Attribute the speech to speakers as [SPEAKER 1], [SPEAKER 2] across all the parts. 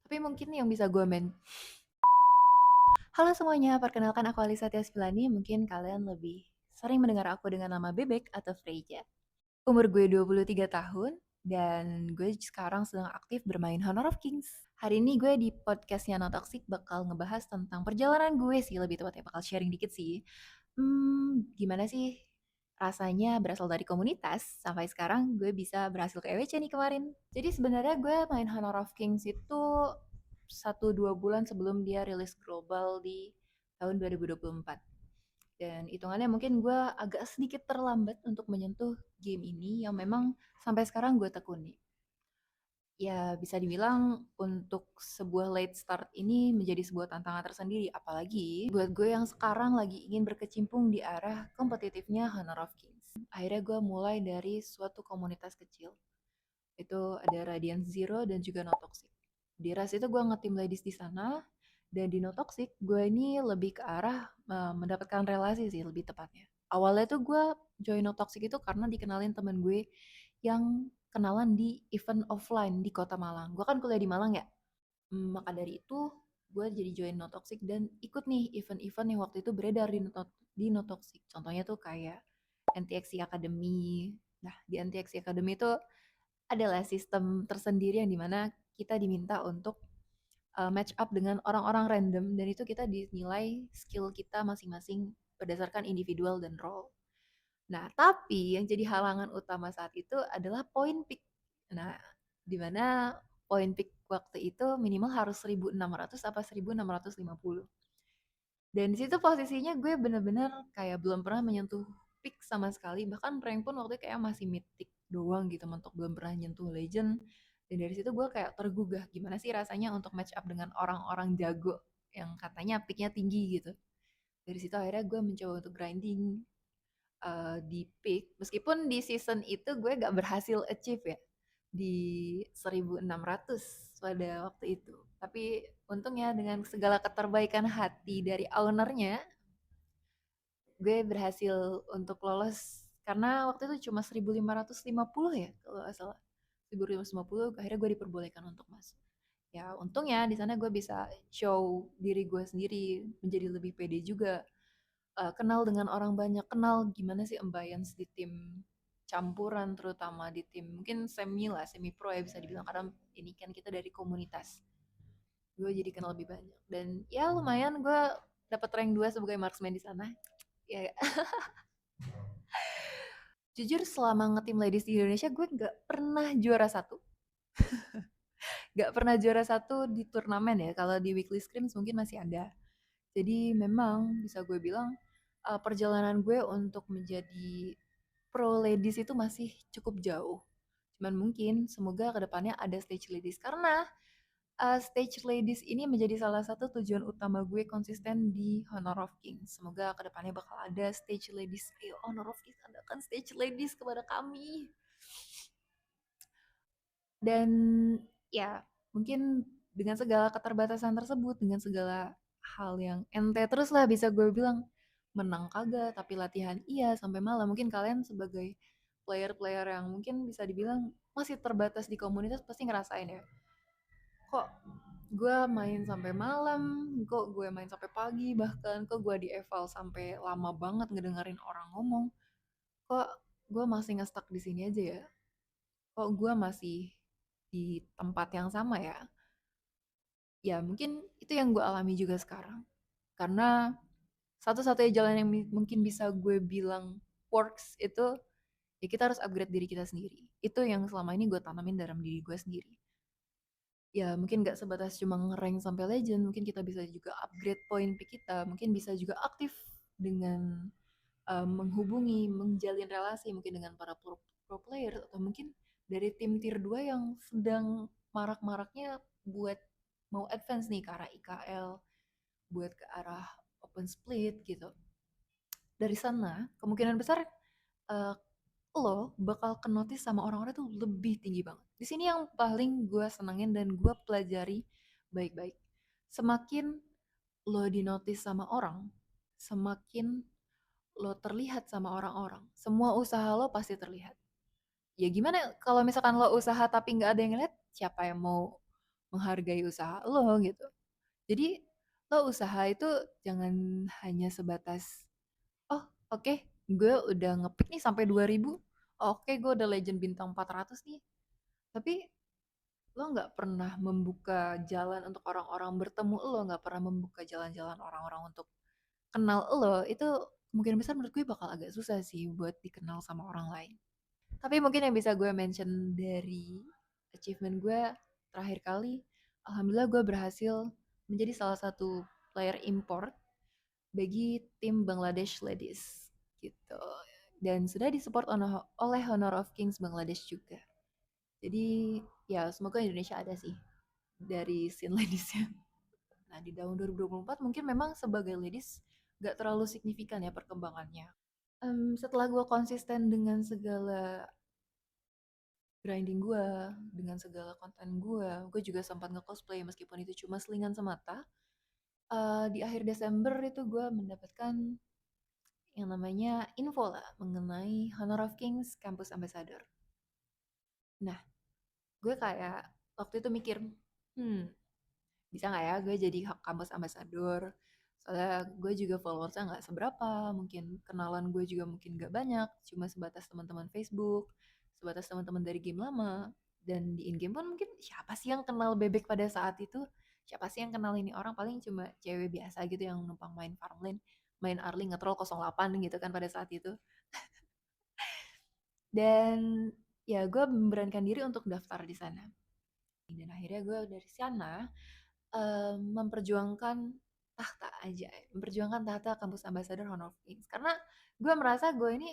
[SPEAKER 1] Tapi mungkin yang bisa gue Halo semuanya, perkenalkan aku Alisa Tiaspilani. Mungkin kalian lebih sering mendengar aku dengan nama Bebek atau Freja. Umur gue 23 tahun dan gue sekarang sedang aktif bermain Honor of Kings. Hari ini gue di podcastnya No Toxic bakal ngebahas tentang perjalanan gue sih, lebih tepatnya bakal sharing dikit sih. Gimana sih rasanya berasal dari komunitas sampai sekarang gue bisa berhasil ke EWC nih kemarin. Jadi sebenarnya gue main Honor of Kings itu 1-2 bulan sebelum dia rilis global di tahun 2024. Dan hitungannya mungkin gue agak sedikit terlambat untuk menyentuh game ini yang memang sampai sekarang gue tekuni. Ya bisa dibilang untuk sebuah late start ini menjadi sebuah tantangan tersendiri. Apalagi buat gue yang sekarang lagi ingin berkecimpung di arah kompetitifnya Honor of Kings. Akhirnya gue mulai dari suatu komunitas kecil. Itu ada Radiant Zero dan juga No Toxic. Di RAS itu gue nge-team ladies di sana, dan di No Toxic gue ini lebih ke arah mendapatkan relasi sih lebih tepatnya. Awalnya tuh gue join No Toxic itu karena dikenalin temen gue yang kenalan di event offline di Kota Malang. Gue kan kuliah di Malang ya. Maka dari itu gue jadi join No Toxic dan ikut nih event-event yang waktu itu beredar di No Toxic. Contohnya tuh kayak NTXC Academy. Nah, di NTXC Academy itu adalah sistem tersendiri yang dimana kita diminta untuk match up dengan orang-orang random dan itu kita dinilai skill kita masing-masing berdasarkan individual dan role. Nah, tapi yang jadi halangan utama saat itu adalah point pick. Nah, di mana point pick waktu itu minimal harus 1.600 apa 1.650. Dan di situ posisinya gue bener-bener kayak belum pernah menyentuh pick sama sekali. Bahkan rank pun waktu itu kayak masih mythic doang gitu, mentok belum pernah nyentuh legend. Dan dari situ gue kayak tergugah gimana sih rasanya untuk match up dengan orang-orang jago yang katanya picknya tinggi gitu. Dari situ akhirnya gue mencoba untuk grinding di pick. Meskipun di season itu gue gak berhasil achieve ya di 1.600 pada waktu itu. Tapi untungnya dengan segala keterbaikan hati dari ownernya, gue berhasil untuk lolos karena waktu itu cuma 1.550 ya kalau nggak salah. 1.550 akhirnya gue diperbolehkan untuk masuk. Ya untungnya di sana gue bisa show diri gue sendiri menjadi lebih pede juga. Kenal dengan orang banyak, kenal gimana sih ambience di tim campuran terutama di tim mungkin semi lah, semi pro ya bisa dibilang karena ini kan kita dari komunitas. Gue jadi kenal lebih banyak dan ya lumayan gue dapat rank 2 sebagai marksman di sana. Ya jujur selama ngetim ladies di Indonesia gue nggak pernah juara satu, nggak pernah juara satu di turnamen ya. Kalau di weekly scrims mungkin masih ada. Jadi memang bisa gue bilang perjalanan gue untuk menjadi pro ladies itu masih cukup jauh. Cuman mungkin semoga kedepannya ada stage ladies karena stage ladies ini menjadi salah satu tujuan utama gue konsisten di Honor of Kings. Semoga kedepannya bakal ada stage ladies. Ayo Honor of Kings adakan stage ladies kepada kami. Dan ya mungkin dengan segala keterbatasan tersebut, dengan segala hal yang ente terus lah bisa gue bilang menang kagak tapi latihan iya sampai malam. Mungkin kalian sebagai player-player yang mungkin bisa dibilang masih terbatas di komunitas pasti ngerasain ya. Kok gue main sampai malam, kok gue main sampai pagi, bahkan kok gue di eval sampai lama banget ngedengerin orang ngomong. Kok gue masih ngestak di sini aja ya? Kok gue masih di tempat yang sama ya? Ya mungkin itu yang gue alami juga sekarang. Karena satu-satunya jalan yang mungkin bisa gue bilang works itu ya kita harus upgrade diri kita sendiri. Itu yang selama ini gue tanamin dalam diri gue sendiri. Ya mungkin gak sebatas cuma ngerank sampai legend, mungkin kita bisa juga upgrade poin pick kita, mungkin bisa juga aktif dengan menghubungi, menjalin relasi mungkin dengan para pro player atau mungkin dari tim tier 2 yang sedang marak-maraknya buat mau advance nih ke arah IKL, buat ke arah open split gitu. Dari sana kemungkinan besar uh, lo bakal ke notice sama orang-orang tuh lebih tinggi banget. Di sini yang paling gue senengin dan gue pelajari baik-baik. Semakin lo di notice sama orang, semakin lo terlihat sama orang-orang. Semua usaha lo pasti terlihat. Ya gimana kalau misalkan lo usaha tapi nggak ada yang lihat, siapa yang mau menghargai usaha lo gitu. Jadi lo usaha itu jangan hanya sebatas, oh oke, gue udah ngepick nih sampai 2000, oke gue udah legend bintang 400 nih. Tapi lo nggak pernah membuka jalan untuk orang-orang bertemu lo, nggak pernah membuka jalan-jalan orang-orang untuk kenal lo, itu kemungkinan besar menurut gue bakal agak susah sih buat dikenal sama orang lain. Tapi mungkin yang bisa gue mention dari achievement gue terakhir kali, alhamdulillah gue berhasil menjadi salah satu player import bagi tim Bangladesh Ladies gitu. Dan sudah disupport oleh Honor of Kings Bangladesh juga. Jadi ya semoga Indonesia ada sih dari scene ladiesnya. Nah di tahun 2024 mungkin memang sebagai ladies gak terlalu signifikan ya perkembangannya. Setelah gue konsisten dengan segala grinding gue, dengan segala konten gue juga sempat nge-cosplay meskipun itu cuma selingan semata. Di akhir Desember itu gue mendapatkan yang namanya info lah mengenai Honor of Kings Campus Ambassador. Nah, gue kayak waktu itu mikir, hmm, bisa nggak ya gue jadi kampus ambassador? Soalnya gue juga followersnya nggak seberapa, mungkin kenalan gue juga mungkin nggak banyak, cuma sebatas teman-teman Facebook, sebatas teman-teman dari game lama, dan di in game pun mungkin siapa sih yang kenal bebek pada saat itu? Siapa sih yang kenal ini orang? Paling cuma cewek biasa gitu yang numpang main farmlane, main Arling ngetrol 08 gitu kan pada saat itu. Dan ya gue memberanikan diri untuk daftar di sana. Dan akhirnya gue dari sana memperjuangkan tahta aja, memperjuangkan tahta kampus ambassador Honor of Kings. Karena gue merasa gue ini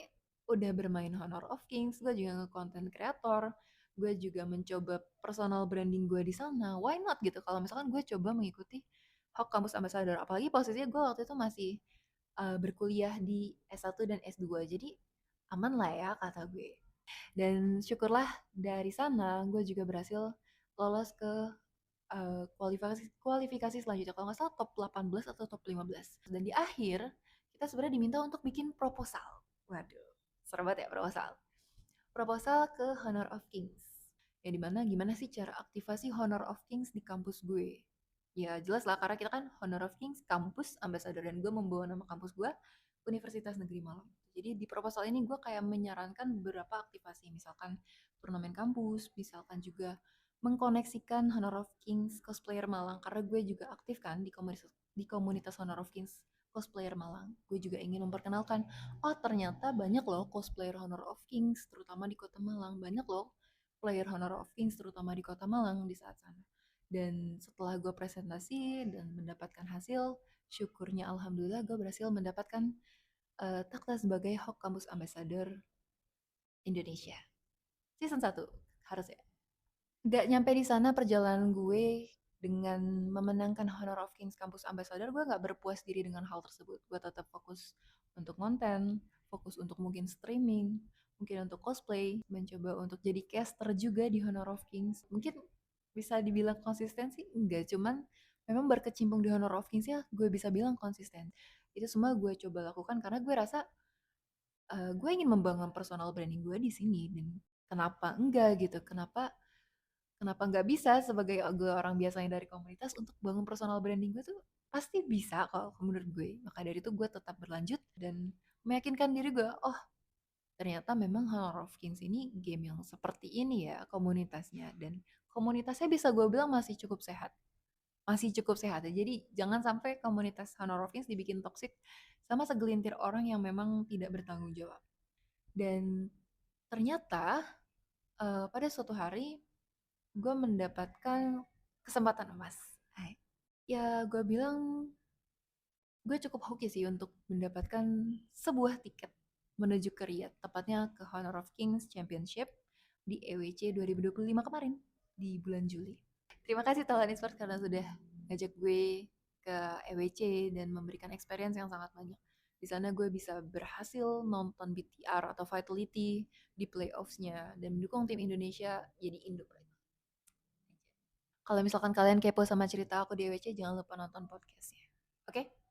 [SPEAKER 1] udah bermain Honor of Kings, gue juga nge-content creator, gue juga mencoba personal branding gue di sana. Why not gitu? Kalau misalkan gue coba mengikuti Hawk Kampus Ambassador, apalagi posisinya gue waktu itu masih berkuliah di S1 dan S2, jadi aman lah ya kata gue. Dan syukurlah dari sana gue juga berhasil lolos ke kualifikasi kualifikasi selanjutnya, kalau nggak salah top 18 atau top 15. Dan di akhir kita sebenarnya diminta untuk bikin proposal. Waduh, serem banget ya proposal. Proposal ke Honor of Kings. Ya dimana gimana sih cara aktivasi Honor of Kings di kampus gue? Ya jelas lah karena kita kan Honor of Kings kampus ambassador, dan gue membawa nama kampus gue Universitas Negeri Malang. Jadi di proposal ini gue kayak menyarankan beberapa aktivasi, misalkan turnamen kampus, misalkan juga mengkoneksikan Honor of Kings cosplayer Malang, karena gue juga aktif kan di komunitas Honor of Kings cosplayer Malang. Gue juga ingin memperkenalkan, oh ternyata banyak loh cosplayer Honor of Kings terutama di kota Malang, banyak loh player Honor of Kings terutama di kota Malang di saat sana. Dan setelah gue presentasi dan mendapatkan hasil, syukurnya alhamdulillah gue berhasil mendapatkan takhta sebagai Hawk Campus Ambassador Indonesia season 1 harus ya. Gak nyampe di sana perjalanan gue dengan memenangkan Honor of Kings Campus Ambassador, gue gak berpuas diri dengan hal tersebut. Gue tetap fokus untuk konten, fokus untuk mungkin streaming, mungkin untuk cosplay, mencoba untuk jadi caster juga di Honor of Kings. Mungkin bisa dibilang konsisten sih, enggak, cuman memang berkecimpung di Honor of Kings ya gue bisa bilang konsisten. Itu semua gue coba lakukan karena gue rasa gue ingin membangun personal branding gue di sini, dan kenapa enggak gitu, kenapa kenapa nggak bisa sebagai gue orang biasanya dari komunitas untuk bangun personal branding gue tuh pasti bisa kalau menurut gue. Maka dari itu gue tetap berlanjut dan meyakinkan diri gue, oh ternyata memang Honor of Kings ini game yang seperti ini ya komunitasnya, dan komunitasnya bisa gue bilang masih cukup sehat, masih cukup sehat ya. Jadi jangan sampai komunitas Honor of Kings dibikin toxic sama segelintir orang yang memang tidak bertanggung jawab. Dan ternyata pada suatu hari gue mendapatkan kesempatan emas. Hai. Ya gue bilang gue cukup hoki sih untuk mendapatkan sebuah tiket menuju ke Riyadh, tepatnya ke Honor of Kings Championship di EWC 2025 kemarin di bulan Juli. Terima kasih Talent Esports karena sudah ngajak gue ke EWC dan memberikan experience yang sangat banyak. Di sana gue bisa berhasil nonton BTR atau Vitality di playoffs-nya dan mendukung tim Indonesia jadi Indo. Kalau misalkan kalian kepo sama cerita aku di EWC, jangan lupa nonton podcastnya. Oke?